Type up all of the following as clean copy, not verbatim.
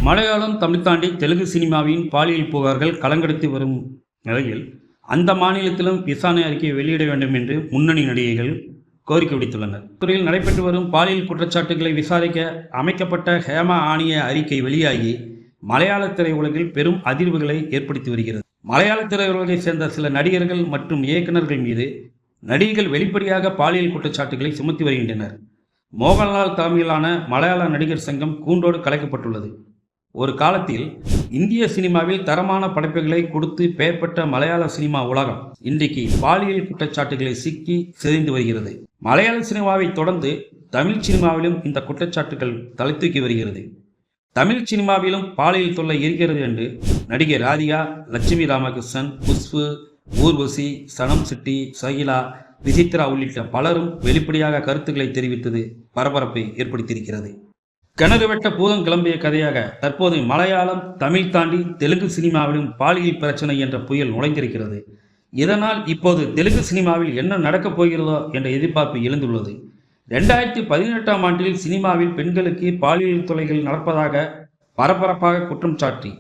மலையாளம், தமிழ் தாண்டி தெலுங்கு சினிமாவின் பாலியல் புகார்கள் களங்கெடுத்து வரும் நிலையில், அந்த மாநிலத்திலும் விசாரணை அறிக்கையை வெளியிட வேண்டும் என்று முன்னணி நடிகைகள் கோரிக்கை விடுத்துள்ளனர். துறையில் நடைபெற்று வரும் பாலியல் குற்றச்சாட்டுகளை விசாரிக்க அமைக்கப்பட்ட ஹேமா ஆணைய அறிக்கை வெளியாகி மலையாள திரையுலகில் பெரும் அதிர்வுகளை ஏற்படுத்தி வருகிறது. மலையாள திரையுலகை சேர்ந்த சில நடிகர்கள் மற்றும் இயக்குநர்கள் மீது நடிகைகள் வெளிப்படையாக பாலியல் குற்றச்சாட்டுகளை சுமத்தி வருகின்றனர். மோகன்லால் தலைமையிலான மலையாள நடிகர் சங்கம் கூண்டோடு கலைக்கப்பட்டுள்ளது. ஒரு காலத்தில் இந்திய சினிமாவில் தரமான படைப்புகளை கொடுத்து பெயர் பெற்ற மலையாள சினிமா உலகம் இன்றைக்கு பாலியல் குற்றச்சாட்டுகளை சிக்கி சிதைந்து வருகிறது. மலையாள சினிமாவை தொடர்ந்து தமிழ் சினிமாவிலும் இந்த குற்றச்சாட்டுகள் தலை தூக்கி வருகிறது. தமிழ் சினிமாவிலும் பாலியல் தொல்லை இருக்கிறது என்று நடிகை ராதிகா, லட்சுமி ராமகிருஷ்ணன், குஷ்பு, ஊர்வசி, சனம் சிட்டி, சகிலா, விசித்ரா உள்ளிட்ட பலரும் வெளிப்படையாக கருத்துக்களை தெரிவித்தது பரபரப்பை ஏற்படுத்தியிருக்கிறது. கிணறு வெட்ட பூதம் கிளம்பிய கதையாக தற்போது மலையாளம், தமிழ் தாண்டி தெலுங்கு சினிமாவிலும் பாலியல் பிரச்சனை என்ற புயல் நுழைந்திருக்கிறது. இதனால் இப்போது தெலுங்கு சினிமாவில் என்ன நடக்கப் போகிறதோ என்ற எதிர்பார்ப்பு எழுந்துள்ளது. 2018ஆம் ஆண்டில் சினிமாவில் பெண்களுக்கு பாலியல் தொல்லைகள் நடப்பதாக பரபரப்பாக குற்றம் சாட்டி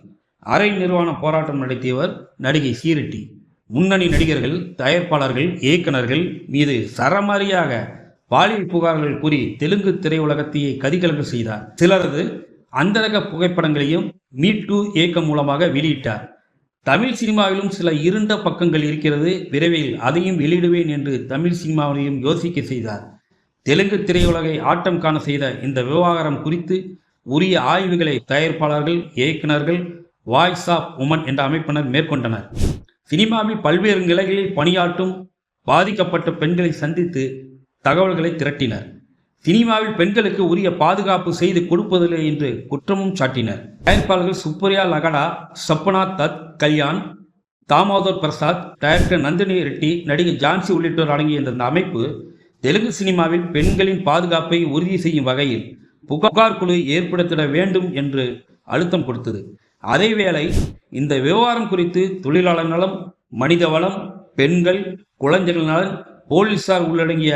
அரை நிர்வாண போராட்டம் நடத்தியவர் நடிகை ஸ்ரீரெட்டி. முன்னணி நடிகர்கள், தயாரிப்பாளர்கள், இயக்குநர்கள் மீது சரமாரியாக பாலியல் புகார்கள் கூறி தெலுங்கு திரையுலகத்தையே கதிகலங்க செய்தார். சிலரது அந்தரக புகைப்படங்களையும் மீ டூ இயக்கம் மூலமாக வெளியிட்டார். தமிழ் சினிமாவிலும் சில இருண்ட பக்கங்கள் இருக்கிறது, விரைவில் அதையும் வெளியிடுவேன் என்று தமிழ் சினிமாவிலையும் யோசிக்க செய்தார். தெலுங்கு திரையுலகை ஆட்டம் காண செய்த இந்த விவகாரம் குறித்து உரிய ஆய்வுகளை தயாரிப்பாளர்கள், இயக்குநர்கள், வாய்ஸ் ஆஃப் உமன் என்ற அமைப்பினர் மேற்கொண்டனர். சினிமாவில் பல்வேறு நிலைகளில் பணியாற்றும் பாதிக்கப்பட்ட பெண்களை சந்தித்து தகவல்களை திரட்டினர். சினிமாவில் பெண்களுக்கு உரிய பாதுகாப்பு செய்து கொடுப்பதில்லை என்று குற்றமும் சாட்டினர். தயாரிப்பாளர்கள் சுப்ரியா லகடா, சப்னா தத், கல்யாண், தாமோதர் பிரசாத், டைரக்டர் நந்தினி ரெட்டி, நடிகை ஜான்சி உள்ளிட்டோர் அடங்கிய இந்த அமைப்பு தெலுங்கு சினிமாவில் பெண்களின் பாதுகாப்பை உறுதி செய்யும் வகையில் புகார் குழு ஏற்படுத்திட வேண்டும் என்று அழுத்தம் கொடுத்தது. அதேவேளை இந்த விவகாரம் குறித்து தொழிலாளர் நலம், மனித வளம், பெண்கள், குழந்தைகள் நலன், போலீசார் உள்ளடங்கிய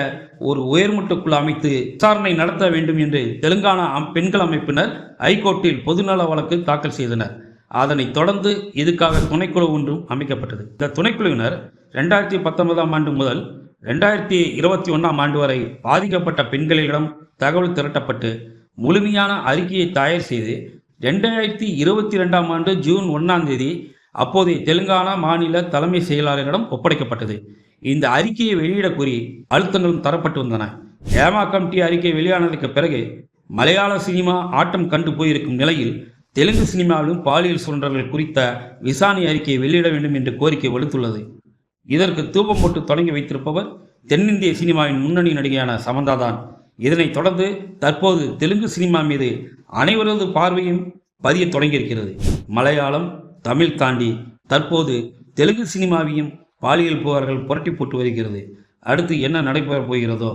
ஒரு உயர்மட்ட குழு அமைத்து விசாரணை நடத்த வேண்டும் என்று தெலுங்கானா பெண்கள் அமைப்பினர் ஐகோர்ட்டில் பொதுநல வழக்கு தாக்கல் செய்தனர். அதனைத் தொடர்ந்து இதுக்காக துணைக்குழு ஒன்றும் அமைக்கப்பட்டது. இந்த துணைக்குழுவினர் 2019ஆம் ஆண்டு முதல் 2021ஆம் ஆண்டு வரை பாதிக்கப்பட்ட பெண்களிடம் தகவல் திரட்டப்பட்டு முழுமையான அறிக்கையை தயார் செய்து 2022ஆம் ஆண்டு ஜூன் 1ஆம் தேதி அப்போதைய தெலுங்கானா மாநில தலைமை செயலாளரிடம் ஒப்படைக்கப்பட்டது. இந்த அறிக்கையை வெளியிட கூறி அழுத்தங்களும் தரப்பட்டு வந்தன. ஹேமா கமிட்டி அறிக்கை வெளியானதற்கு பிறகு மலையாள சினிமா ஆட்டம் கண்டு போயிருக்கும் நிலையில் தெலுங்கு சினிமாவிலும் பாலியல் சுரண்டல்கள் குறித்த விசாரணை அறிக்கையை வெளியிட வேண்டும் என்று கோரிக்கை வலுத்துள்ளது. இதற்கு தூபம் போட்டு தொடங்கி வைத்திருப்பவர் தென்னிந்திய சினிமாவின் முன்னணி நடிகையான சமந்தா தான். இதனைத் தொடர்ந்து தற்போது தெலுங்கு சினிமா மீது அனைவரது பார்வையும் பதிய தொடங்கியிருக்கிறது. மலையாளம், தமிழ் தாண்டி தற்போது தெலுங்கு சினிமாவையும் பாலியல் புகார்கள் புரட்டி போட்டு வருகிறது. அடுத்து என்ன நடைபெறப் போகிறதோ